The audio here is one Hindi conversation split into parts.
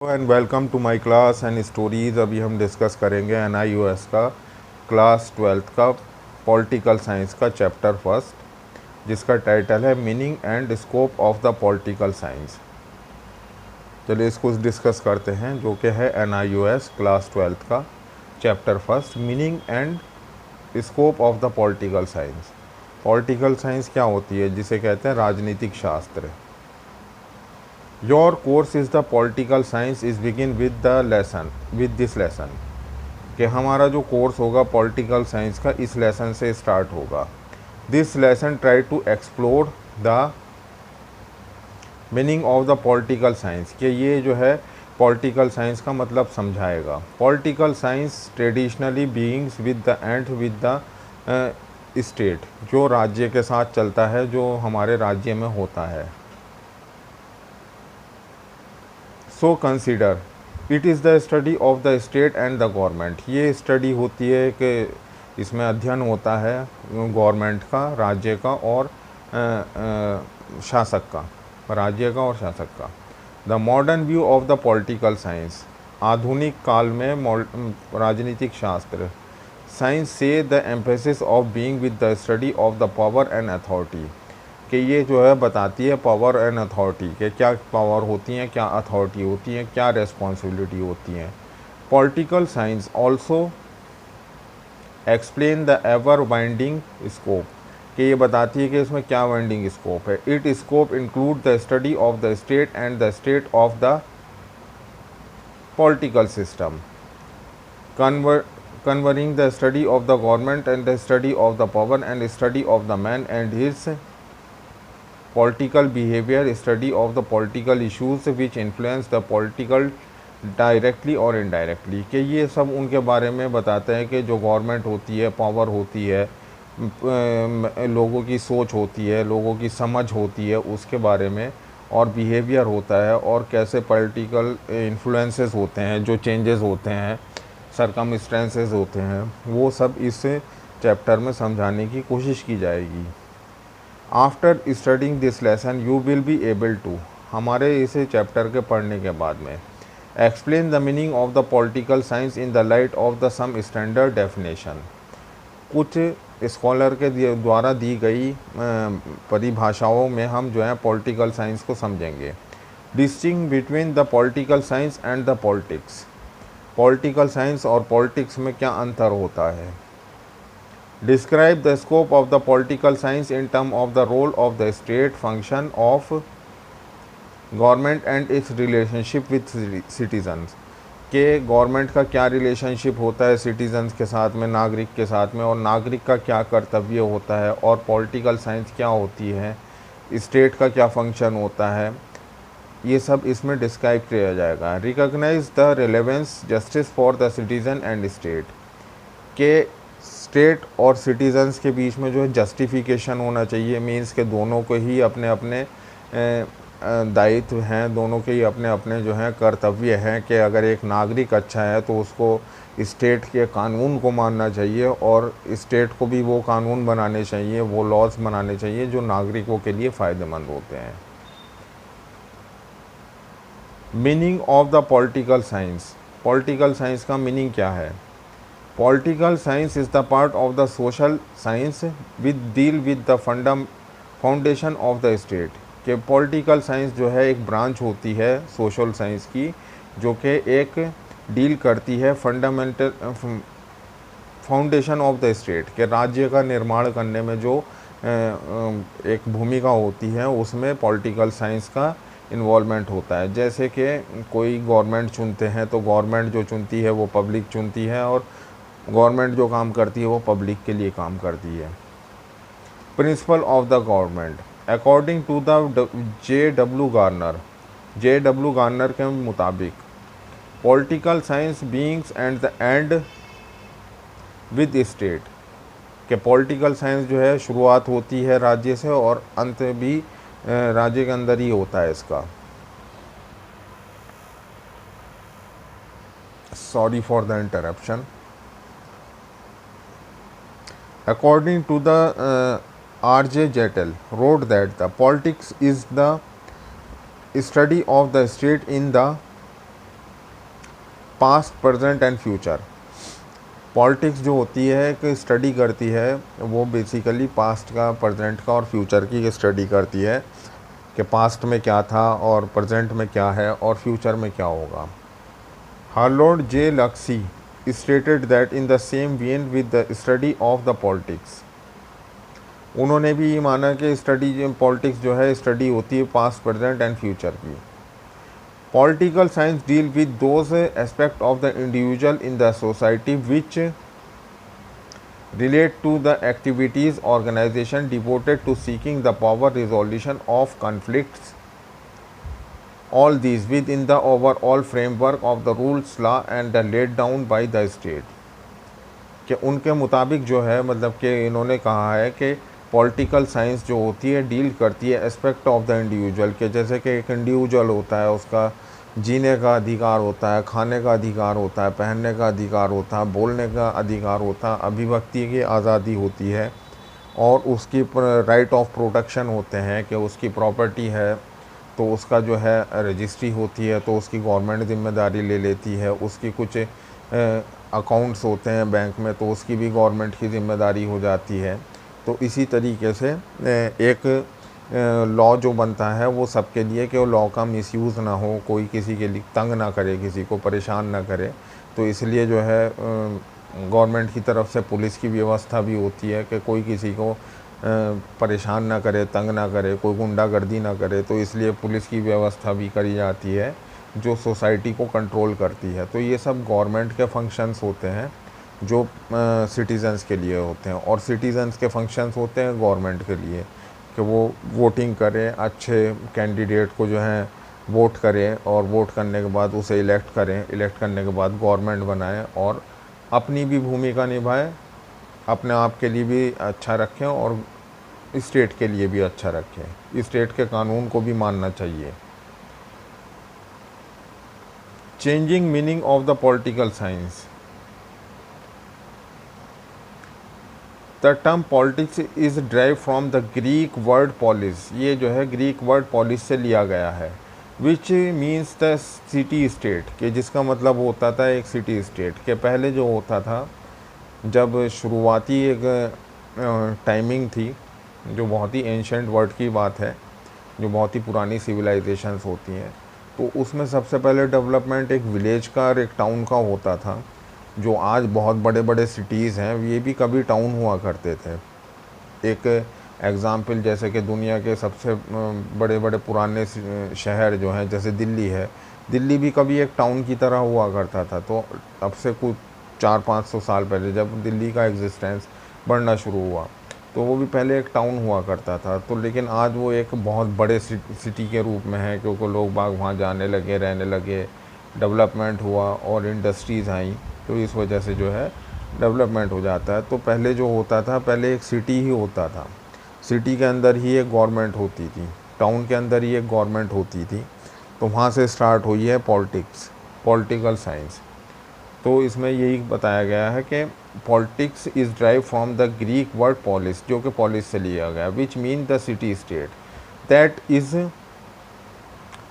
And welcome to my class and stories. अभी हम डिस्कस करेंगे NIOS का क्लास 12th का पॉलिटिकल साइंस का चैप्टर फर्स्ट, जिसका टाइटल है meaning and scope of the political science. चलिए इसको डिस्कस करते हैं, जो कि है NIOS क्लास 12th का chapter first, meaning and scope of the political science. Political science क्या होती है? जिसे कहते हैं राजनीतिक शास्त्र। Your course is the political science is begin with this lesson, कि हमारा जो कोर्स होगा पॉलिटिकल साइंस का इस लेसन से स्टार्ट होगा। This lesson try to explore the meaning of the political science, कि ये जो है पॉलिटिकल साइंस का मतलब समझाएगा। Political science traditionally beings with the end with the state, जो राज्य के साथ चलता है, जो हमारे राज्य में होता है। So consider it is the study of the state and the government. ये स्टडी होती है कि इसमें अध्ययन होता है गवर्नमेंट का, राज्य का और शासक का, राज्य का और शासक का। The modern view of the political science, आधुनिक काल में राजनीतिक शास्त्र। साइंस से the emphasis of being with the study of the power and authority, कि ये जो है बताती है पावर एंड अथॉरिटी, के क्या पावर होती हैं, क्या अथॉरिटी होती हैं, क्या रेस्पॉन्सिबिलिटी होती हैं। Political science also explain the ever winding scope, कि ये बताती है कि इसमें क्या वाइंडिंग स्कोप है। It scope include the study of the state and the state of the political system, converting the study of the government and the study of the power and study of the man and his political behavior, study of the political issues which influence the political directly और इनडायरेक्टली, कि ये सब उनके बारे में बताते हैं कि जो गवर्नमेंट होती है, पावर होती है, लोगों की सोच होती है, लोगों की समझ होती है, उसके बारे में, और बिहेवियर होता है, और कैसे पॉलिटिकल इन्फ्लुएंसेस होते हैं, जो चेंजेस होते हैं, सरकमस्टेंसेस होते हैं, वो सब इस चैप्टर में समझाने की कोशिश की जाएगी। After studying this lesson you will be able to, हमारे इस चैप्टर के पढ़ने के बाद में, explain the meaning of the political science in the light of the some standard definition, कुछ स्कॉलर के द्वारा दी गई परिभाषाओं में हम जो है पॉलिटिकल साइंस को समझेंगे। Distinguish between the political science and the politics, political science और पॉलिटिक्स में क्या अंतर होता है। Describe the scope of the political science in term of the role of the state, function of government and its relationship with citizens, के गवर्नमेंट का क्या रिलेशनशिप होता है सिटीजन्स के साथ में, नागरिक के साथ में, और नागरिक का क्या कर्तव्य होता है, और पॉलिटिकल साइंस क्या होती है, स्टेट का क्या फंक्शन होता है, ये सब इसमें डिस्क्राइब किया जाएगा। Recognize the relevance justice for the citizen and state, के स्टेट और सिटीजन्स के बीच में जो है जस्टिफिकेशन होना चाहिए, मीन्स के दोनों को ही अपने अपने दायित्व हैं, दोनों के ही अपने अपने जो हैं कर्तव्य हैं, कि अगर एक नागरिक अच्छा है तो उसको स्टेट के कानून को मानना चाहिए, और स्टेट को भी वो कानून बनाने चाहिए, वो लॉज बनाने चाहिए जो नागरिकों के लिए फ़ायदेमंद होते हैं। Meaning of the political science, political science का मीनिंग क्या है। Political science is the part of the social science with deal with the foundation of the state, कि पॉलिटिकल साइंस जो है एक ब्रांच होती है सोशल साइंस की, जो कि एक डील करती है fundamental foundation of the state, के राज्य का निर्माण करने में जो एक भूमिका होती है, उसमें पॉलिटिकल साइंस का इन्वॉल्वमेंट होता है। जैसे कि कोई गवर्नमेंट चुनते हैं तो गवर्नमेंट जो चुनती है वो पब्लिक चुनती है, और गवर्नमेंट जो काम करती है वो पब्लिक के लिए काम करती है। Principle of the government, according to the J W Garner के मुताबिक, political science beings and the end with state, कि पॉलिटिकल साइंस जो है शुरुआत होती है राज्य से और अंत भी राज्य के अंदर ही होता है इसका। Sorry for the interruption. According to the R.J. Jettel wrote that the politics is the study of the state in the past, present and future. Politics जो होती है एक स्टडी करती है, वो बेसिकली पास्ट का, प्रेजेंट का और फ्यूचर की स्टडी करती है कि पास्ट में क्या था और प्रेजेंट में क्या है और फ्यूचर में क्या होगा। हार्लोड जे लक्सी stated that in the same vein with the study of the politics, उन्होंने भी ये माना कि स्टडी पॉलिटिक्स जो है स्टडी होती है पास्ट, प्रेजेंट एंड फ्यूचर की। Political science deal with those aspect of the individual in the society which relate to the activities organization devoted to seeking the power resolution of conflicts, all these within the overall framework of the rules law and laid down by the state। कि उनके मुताबिक जो है मतलब कि इन्होंने कहा है कि पॉलिटिकल साइंस जो होती है डील करती है एस्पेक्ट ऑफ द इंडिविजुअल के, जैसे कि एक इंडिविजुअल होता है, उसका जीने का अधिकार होता है, खाने का अधिकार होता है, पहनने का अधिकार होता है, बोलने का अधिकार होता है, अभिव्यक्ति की आज़ादी होती है और उसकी राइट ऑफ प्रोटेक्शन होते हैं कि उसकी प्रॉपर्टी है तो उसका जो है रजिस्ट्री होती है तो उसकी गवर्नमेंट ज़िम्मेदारी ले लेती है, उसकी कुछ अकाउंट्स होते हैं बैंक में तो उसकी भी गवर्नमेंट की ज़िम्मेदारी हो जाती है। तो इसी तरीके से एक लॉ जो बनता है वो सबके लिए कि वो लॉ का मिसयूज़ ना हो, कोई किसी के लिए तंग ना करे, किसी को परेशान ना करे। तो इसलिए जो है गवर्नमेंट की तरफ से पुलिस की व्यवस्था भी होती है कि कोई किसी को परेशान ना करे, तंग ना करे, कोई गुंडागर्दी ना करे। तो इसलिए पुलिस की व्यवस्था भी करी जाती है जो सोसाइटी को कंट्रोल करती है। तो ये सब गवर्नमेंट के फंक्शंस होते हैं जो सिटीज़न्स के लिए होते हैं, और सिटीज़न्स के फंक्शंस होते हैं गवर्नमेंट के लिए कि वो वोटिंग करें, अच्छे कैंडिडेट को जो है वोट करें और वोट करने के बाद उसे इलेक्ट करें, इलेक्ट करने के बाद गवर्नमेंट बनाएं और अपनी भी भूमिका निभाएं, अपने आप के लिए भी अच्छा रखें और स्टेट के लिए भी अच्छा रखें। स्टेट के कानून को भी मानना चाहिए। Changing meaning of the political science. The term politics is drive from the Greek word polis, ये जो है ग्रीक वर्ड पॉलिस से लिया गया है, which means the city state, के जिसका मतलब होता था एक सिटी स्टेट। के पहले जो होता था, जब शुरुआती एक टाइमिंग थी जो बहुत ही एंशेंट वर्ड की बात है, जो बहुत ही पुरानी सिविलाइजेशंस होती हैं, तो उसमें सबसे पहले डेवलपमेंट एक विलेज का और एक टाउन का होता था। जो आज बहुत बड़े बड़े सिटीज़ हैं ये भी कभी टाउन हुआ करते थे। एक एग्ज़ाम्पल जैसे कि दुनिया के सबसे बड़े बड़े पुराने शहर जो हैं जैसे दिल्ली है, दिल्ली भी कभी एक टाउन की तरह हुआ करता था। तो अब से कुछ 400-500 साल पहले जब दिल्ली का एग्जिस्टेंस बढ़ना शुरू हुआ तो वो भी पहले एक टाउन हुआ करता था। तो लेकिन आज वो एक बहुत बड़े सिटी के रूप में है, क्योंकि लोग बाग वहाँ जाने लगे, रहने लगे, डेवलपमेंट हुआ और इंडस्ट्रीज़ आई, तो इस वजह से जो है डेवलपमेंट हो जाता है। तो पहले जो होता था, पहले एक सिटी ही होता था, सिटी के अंदर ही एक गवर्नमेंट होती थी, टाउन के अंदर ही एक गवर्नमेंट होती थी। तो वहाँ से स्टार्ट हुई है पॉलिटिक्स, पॉलिटिकल साइंस। तो इसमें यही बताया गया है कि politics is drive from the Greek word polis, जो कि पॉलिस से लिया गया, which mean the city state. That is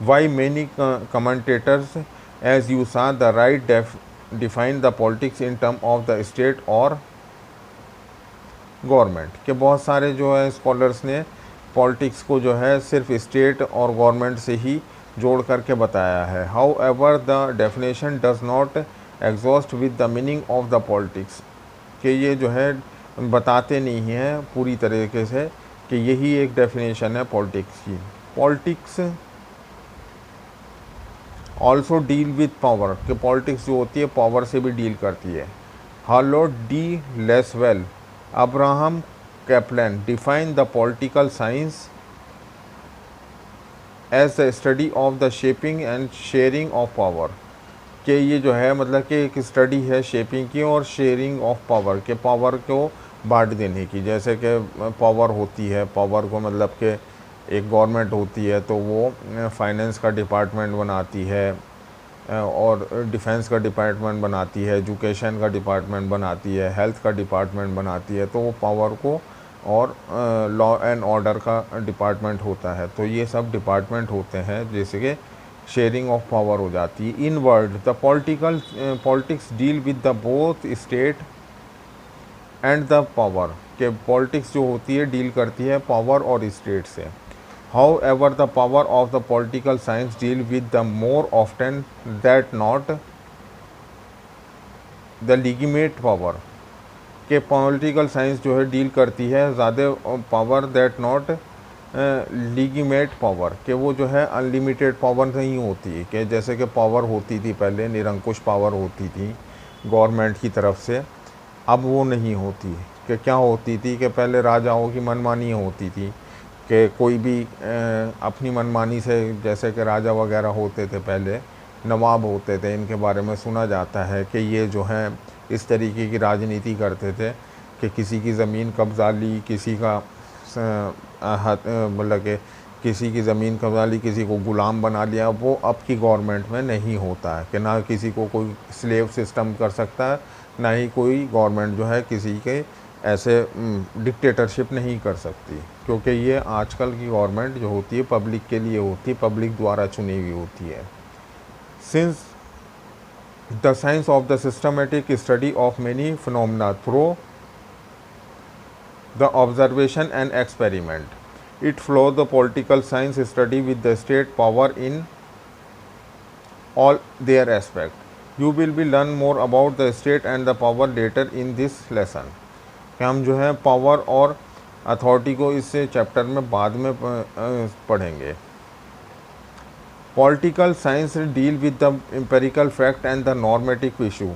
why many commentators as you saw the right define the politics in term of the state और गवर्नमेंट। के बहुत सारे जो है स्कॉलर्स ने पॉलिटिक्स को जो है सिर्फ स्टेट और गवर्नमेंट से ही जोड़ करके बताया है। How ever the definition does not exhaust with the meaning of the politics, कि ये जो है बताते नहीं हैं पूरी तरीके से कि यही एक डेफिनेशन है पॉलिटिक्स की। Politics also deal with power, कि पॉलिटिक्स जो होती है पावर से भी डील करती है। Harold D Lasswell, Abraham Kaplan define the political science as the study of the shaping and sharing of power, कि ये जो है मतलब कि एक स्टडी है शेपिंग की और शेयरिंग ऑफ पावर, के पावर को बांट देने की। जैसे कि पावर होती है, पावर को मतलब कि एक गवर्नमेंट होती है तो वो फाइनेंस का डिपार्टमेंट बनाती है और डिफेंस का डिपार्टमेंट बनाती है, एजुकेशन का डिपार्टमेंट बनाती है, हेल्थ का डिपार्टमेंट बनाती है। तो वो पावर को और लॉ एंड ऑर्डर का डिपार्टमेंट होता है। तो ये सब डिपार्टमेंट होते हैं जैसे कि शेयरिंग ऑफ पावर हो जाती है। In word the politics deal with the both state and the power, के पॉलिटिक्स जो होती है डील करती है पावर और स्टेट से। However the power of the political science deal with the more often that not the legitimate power, के पॉलिटिकल साइंस जो है डील करती है ज़्यादा power that not legitimate power, के वो जो है अनलिमिटेड पावर नहीं होती, कि जैसे कि पावर होती थी पहले, निरंकुश पावर होती थी गवर्नमेंट की तरफ से, अब वो नहीं होती। कि क्या होती थी कि पहले राजाओं की मनमानी होती थी, कि कोई भी अपनी मनमानी से, जैसे कि राजा वगैरह होते थे पहले, नवाब होते थे, इनके बारे में सुना जाता है कि ये जो है इस तरीके की राजनीति करते थे कि किसी की ज़मीन कब्जा ली, किसी का मतलब कि किसी की ज़मीन कब्जा ली, किसी को ग़ुलाम बना लिया। वो अब की गवर्नमेंट में नहीं होता है कि ना किसी को कोई स्लेव सिस्टम कर सकता है, ना ही कोई गवर्नमेंट जो है किसी के ऐसे डिक्टेटरशिप नहीं कर सकती, क्योंकि ये आजकल की गवर्नमेंट जो होती है पब्लिक के लिए होती है, पब्लिक द्वारा चुनी हुई होती है। Since the science of the systematic study of many phenomena through the observation and experiment, it follows the political science study with the state power in all their aspect. You will be learn more about the state and the power later in this lesson. कि हम जो है पावर और अथॉरिटी को इस चैप्टर में बाद में पढ़ेंगे। Political science deal with the empirical fact and the normative issue,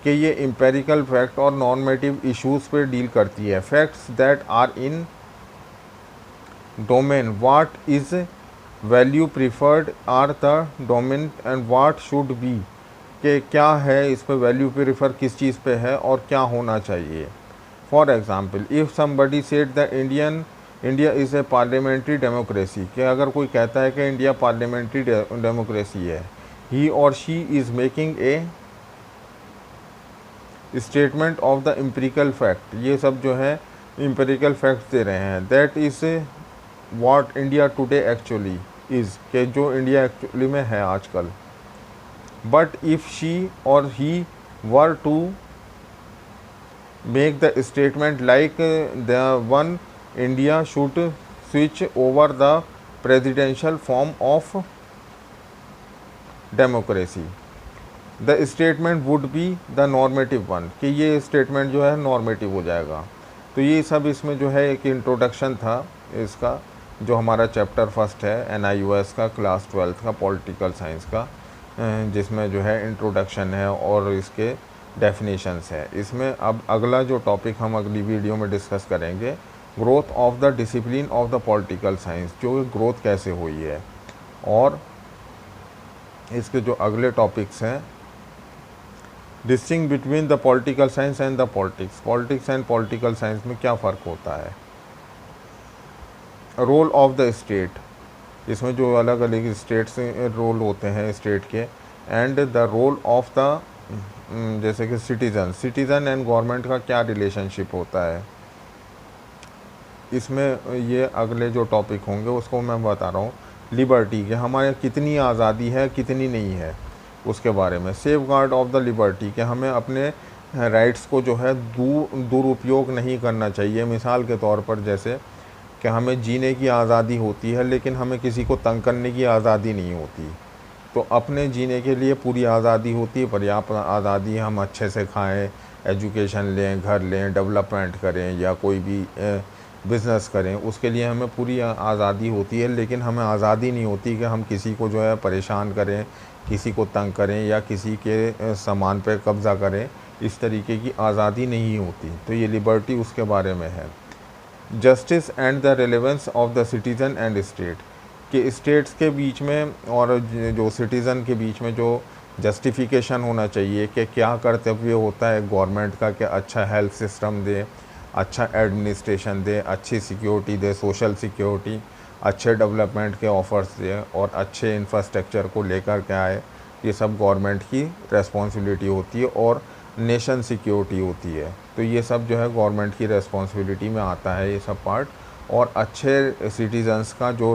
कि ये एम्पेरिकल फैक्ट और नॉर्मेटिव इश्यूज़ पे डील करती है। Facts that are in domain what is value preferred are the domain and what should be, कि क्या है इस पर वैल्यू प्रीफर किस चीज़ पे है और क्या होना चाहिए। For example if somebody said the India is a parliamentary democracy, कि अगर कोई कहता है कि इंडिया पार्लियामेंट्री डेमोक्रेसी है, ही और she is making a statement of the empirical fact, ये सब जो है एम्पिरिकल फैक्ट्स दे रहे हैं। That is what India today actually is, के जो इंडिया एक्चुअली में है आजकल। But if she or he were to make the statement like the one India should switch over the presidential form of democracy, the statement would be the normative one, कि ये स्टेटमेंट जो है नॉर्मेटिव हो जाएगा। तो ये सब इसमें जो है एक इंट्रोडक्शन था इसका, जो हमारा चैप्टर फर्स्ट है NIOS का, क्लास 12th का, पॉलिटिकल साइंस का, जिसमें जो है इंट्रोडक्शन है और इसके डेफिनेशंस है। इसमें अब अगला जो टॉपिक हम अगली वीडियो में डिस्कस करेंगे, growth of the discipline of the political science, जो ग्रोथ कैसे हुई है। और इसके जो अगले टॉपिक्स हैं, distinct between the political science and the politics, politics and political science में क्या फ़र्क होता है। रोल ऑफ द स्टेट, इसमें जो अलग अलग स्टेट्स रोल होते हैं स्टेट के, and the role of the जैसे कि सिटीज़न एंड गवर्नमेंट का क्या रिलेशनशिप होता है। इसमें ये अगले जो टॉपिक होंगे उसको मैं बता रहा हूँ। लिबर्टी, कि हमारे कितनी आज़ादी है कितनी नहीं है उसके बारे में। Safe guard of the liberty, कि हमें अपने राइट्स को जो है दुरुपयोग नहीं करना चाहिए। मिसाल के तौर पर जैसे कि हमें जीने की आज़ादी होती है लेकिन हमें किसी को तंग करने की आज़ादी नहीं होती। तो अपने जीने के लिए पूरी आज़ादी होती है, पर्याप्त आज़ादी, हम अच्छे से खाएं, एजुकेशन लें, घर लें, डेवलपमेंट करें या कोई भी बिज़नेस करें, उसके लिए हमें पूरी आज़ादी होती है। लेकिन हमें आज़ादी नहीं होती कि हम किसी को जो है परेशान करें, किसी को तंग करें या किसी के सामान पर कब्ज़ा करें, इस तरीके की आज़ादी नहीं होती। तो ये लिबर्टी उसके बारे में है। Justice and the relevance of the citizen and state, कि स्टेट्स के बीच में और जो सिटीज़न के बीच में जो जस्टिफिकेशन होना चाहिए कि क्या कर्तव्य होता है गवर्नमेंट का, कि अच्छा हेल्थ सिस्टम दे, अच्छा एडमिनिस्ट्रेशन दे, अच्छी सिक्योरिटी दे, सोशल सिक्योरिटी, अच्छे डेवलपमेंट के ऑफर्स दे और अच्छे इंफ्रास्ट्रक्चर को लेकर के आए। ये सब गवर्नमेंट की रेस्पॉन्सिबिलिटी होती है और नेशन सिक्योरिटी होती है। तो ये सब जो है गवर्नमेंट की रेस्पॉन्सिबिलिटी में आता है ये सब पार्ट। और अच्छे सिटीजन्स का जो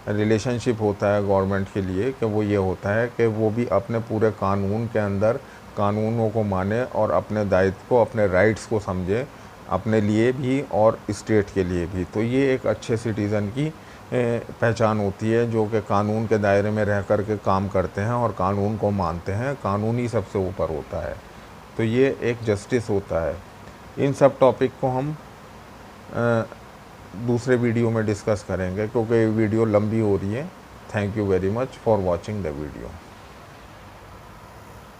रिलेशनशिप होता है गवर्नमेंट के लिए कि वो ये होता है कि वो भी अपने पूरे कानून के अंदर कानूनों को माने और अपने दायित्व को, अपने राइट्स को समझे, अपने लिए भी और स्टेट के लिए भी। तो ये एक अच्छे सिटीज़न की पहचान होती है, जो कि कानून के दायरे में रह कर के काम करते हैं और कानून को मानते हैं। कानून ही सबसे ऊपर होता है, तो ये एक जस्टिस होता है। इन सब टॉपिक को हम दूसरे वीडियो में डिस्कस करेंगे, क्योंकि वीडियो लंबी हो रही है। Thank you very much for watching the video.